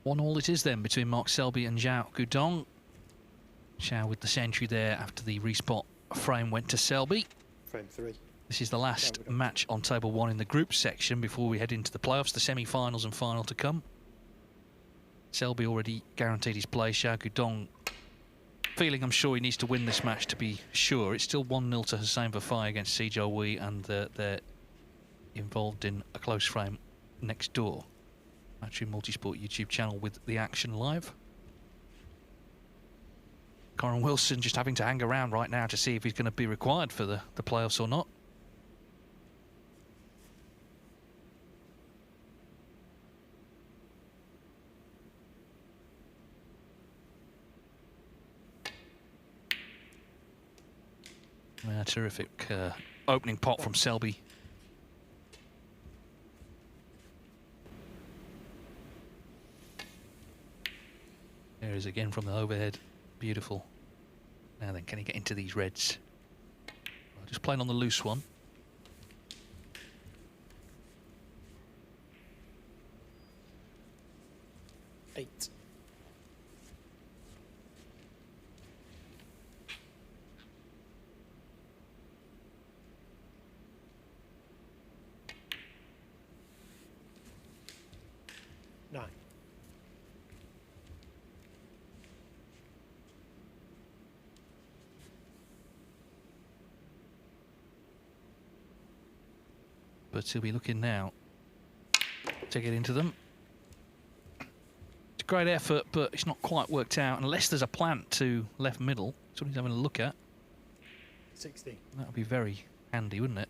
1-1 it is then between Mark Selby and Zhao Guodong. Zhao with the century there after the respot frame went to Selby. Frame 3. This is the last match on table 1 in the group section before we head into the playoffs, the semi-finals and final to come. Selby already guaranteed his place. Zhao Guodong feeling, I'm sure, he needs to win this match to be sure. It's still 1-0 to Hussein Vafai against Sijia Wei, and they're involved in a close frame next door. Matchroom Multisport YouTube channel with the action live. Corin Wilson just having to hang around right now to see if he's going to be required for the playoffs or not. Yeah, terrific opening pot from Selby. There is again from the overhead. Beautiful. Now then, can he get into these reds? Well, just playing on the loose one. Eight. Nine. But he'll be looking now to get into them. It's a great effort, but it's not quite worked out unless there's a plant to left middle. That's what he's having a look at. 60. That would be very handy, wouldn't it?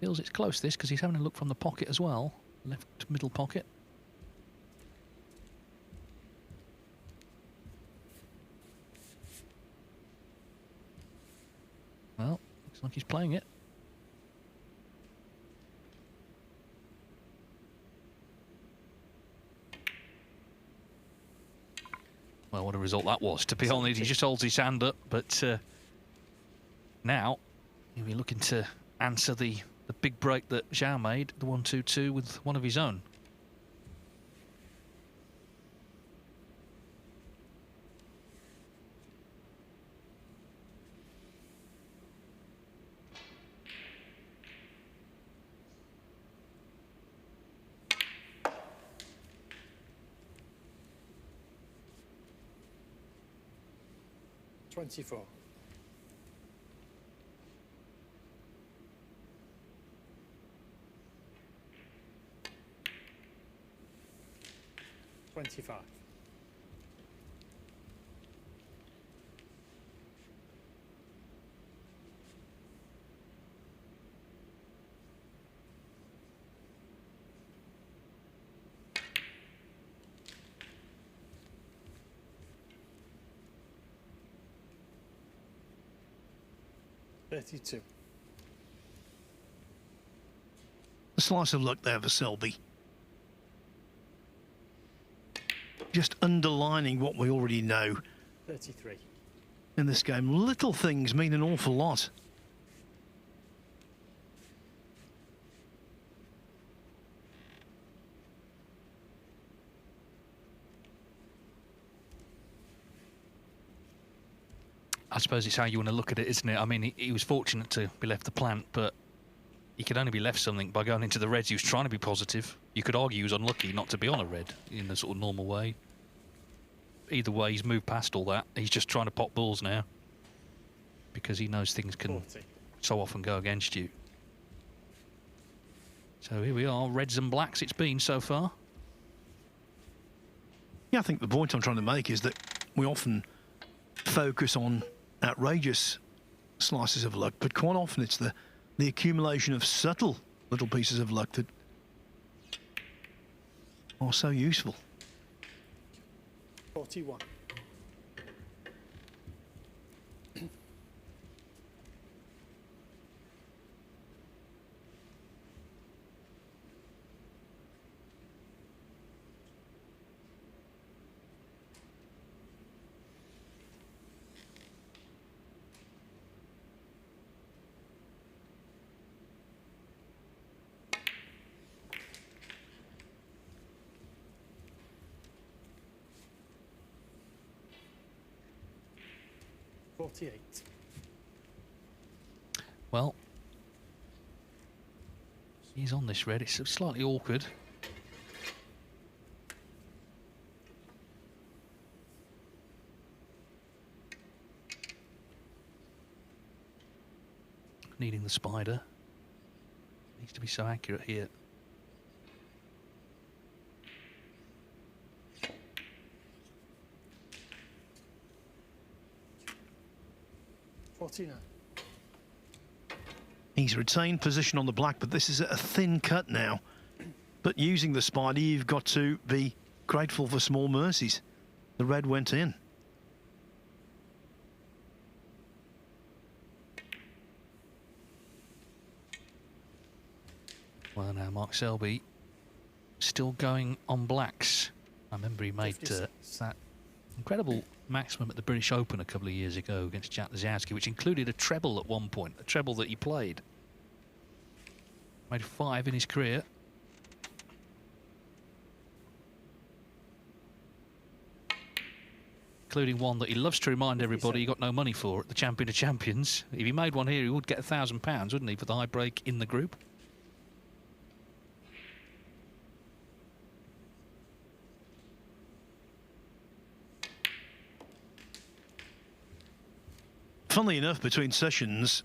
Feels it's close, this, because he's having a look from the pocket as well. Left middle pocket. Well, looks like he's playing it. Well, what a result that was. To be honest, he just holds his hand up, but now he'll be looking to answer the big break that Zhao made, the 1-2-2, with one of his own. $24. $25. $32. A slice of luck there for Selby. Just underlining what we already know 33. in this game. Little things mean an awful lot. I suppose it's how you want to look at it, isn't it? I mean, he was fortunate to be left the plant, but he could only be left something by going into the reds. He was trying to be positive. You could argue he was unlucky not to be on a red in the sort of normal way. Either way, he's moved past all that. He's just trying to pot balls now because he knows things can 40. so often go against you. So here we are, reds and blacks it's been so far. Yeah, I think the point I'm trying to make is that we often focus on outrageous slices of luck, but quite often it's the accumulation of subtle little pieces of luck that are so useful. 41. 48. Well, he's on this red. It's slightly awkward. Needing the spider. Needs to be so accurate here. He's retained position on the black, but this is a thin cut now. But using the spider, you've got to be grateful for small mercies. The red went in. Well, now Mark Selby still going on blacks. I remember he made that incredible maximum at the British Open a couple of years ago against Jack Lozowski, which included a treble at one point, a treble that he played. Made 5 in his career. Including one that he loves to remind everybody he got no money for at the Champion of Champions. If he made one here, he would get £1,000, wouldn't he, for the high break in the group? Funnily enough, between sessions,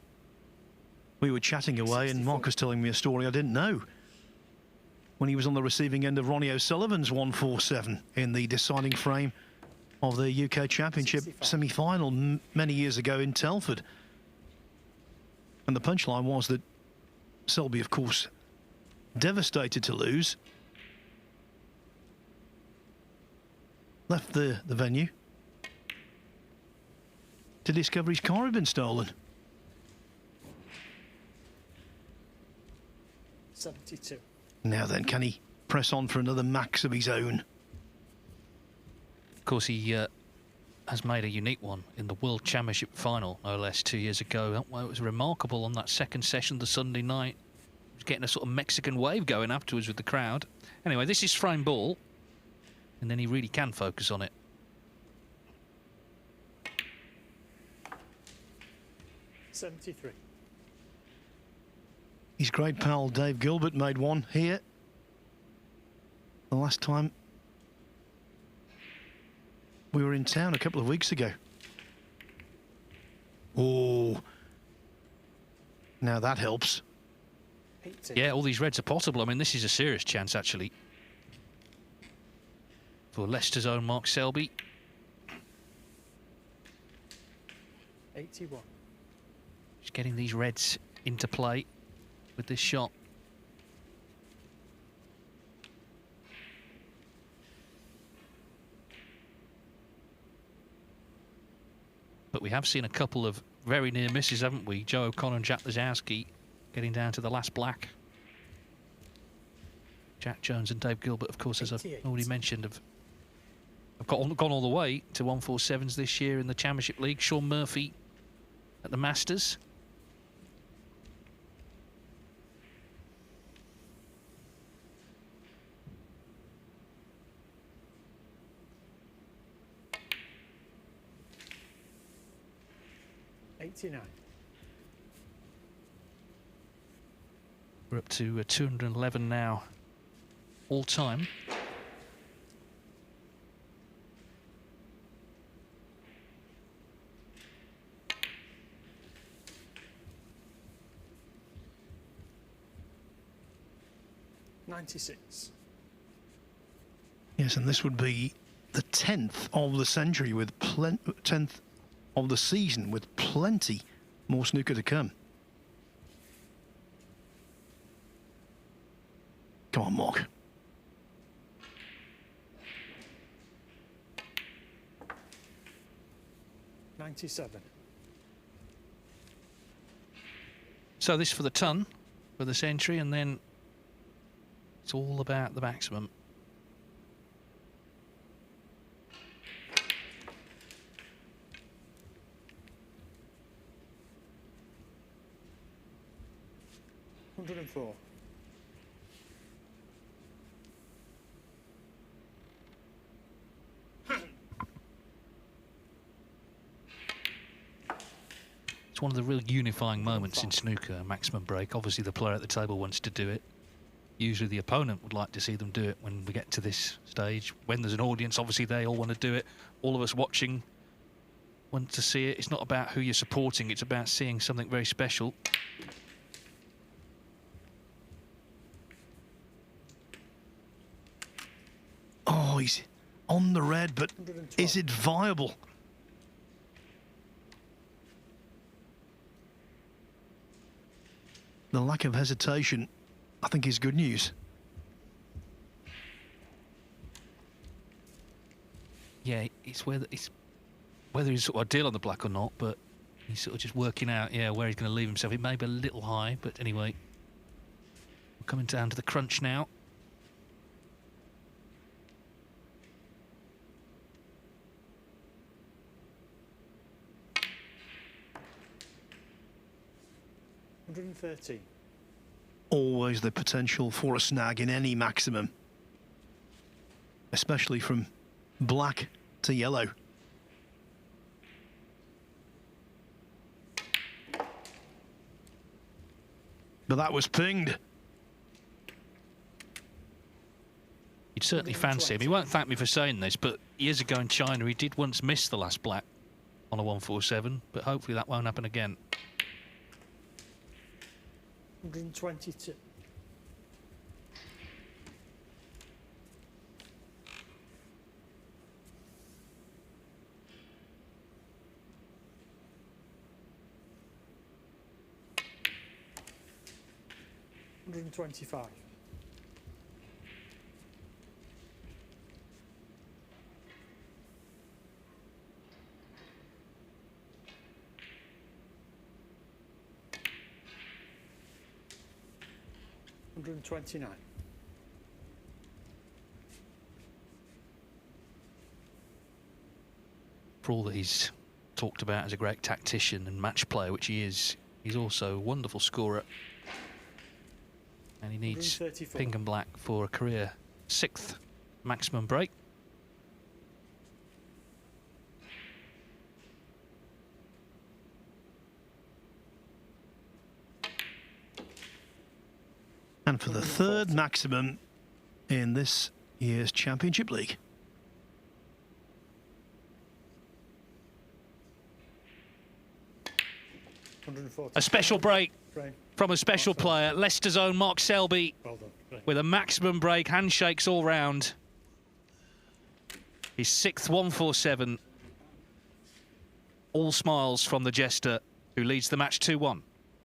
we were chatting away and Mark was telling me a story I didn't know. When he was on the receiving end of Ronnie O'Sullivan's 147 in the deciding frame of the UK Championship semi-final many years ago in Telford. And the punchline was that Selby, of course, devastated to lose, left the venue to discover his car had been stolen. 72. Now then, can he press on for another max of his own? Of course, he has made a unique one in the World Championship final, no less, 2 years ago. Well, it was remarkable on that second session, the Sunday night. He was getting a sort of Mexican wave going afterwards with the crowd. Anyway, this is frame ball, and then he really can focus on it. 73. His great pal Dave Gilbert made one here the last time we were in town a couple of weeks ago. Oh, now that helps. 80. Yeah, all these reds are possible. I mean, this is a serious chance, actually, for Leicester's own Mark Selby. 81. Just getting these reds into play with this shot. But we have seen a couple of very near misses, haven't we? Joe O'Connor and Jack Lozowski getting down to the last black. Jack Jones and Dave Gilbert, of course, as I've already mentioned, have gone all the way to 147s this year in the Championship League. Sean Murphy at the Masters. We're up to 211 now, all time. $96. Yes, and this would be the 10th of the century with 10th of the season with plenty more snooker to come. Come on, Mark. $97. So this for the ton, for the century, and then it's all about the maximum. $104. It's one of the real unifying moments in snooker, maximum break. Obviously, the player at the table wants to do it. Usually the opponent would like to see them do it when we get to this stage. When there's an audience, obviously they all want to do it. All of us watching want to see it. It's not about who you're supporting, it's about seeing something very special. Oh, he's on the red, but is it viable? The lack of hesitation, I think, is good news. Yeah, it's whether he's sort of a deal on the black or not, but he's sort of just working out, yeah, where he's going to leave himself. It may be a little high, but anyway, we're coming down to the crunch now. $130. Always the potential for a snag in any maximum, especially from black to yellow. But that was pinged. You'd certainly fancy him. He won't thank me for saying this, but years ago in China, he did once miss the last black on a 147, but hopefully that won't happen again. 122. $125. $129. For all that he's talked about as a great tactician and match player, which he is, he's also a wonderful scorer. And he needs pink and black for a career 6th maximum break. And for the 3rd maximum in this year's Championship League. A special break from a special player, Leicester's own Mark Selby, with a maximum break, handshakes all round. His 6th 147. All smiles from the jester, who leads the match 2-1.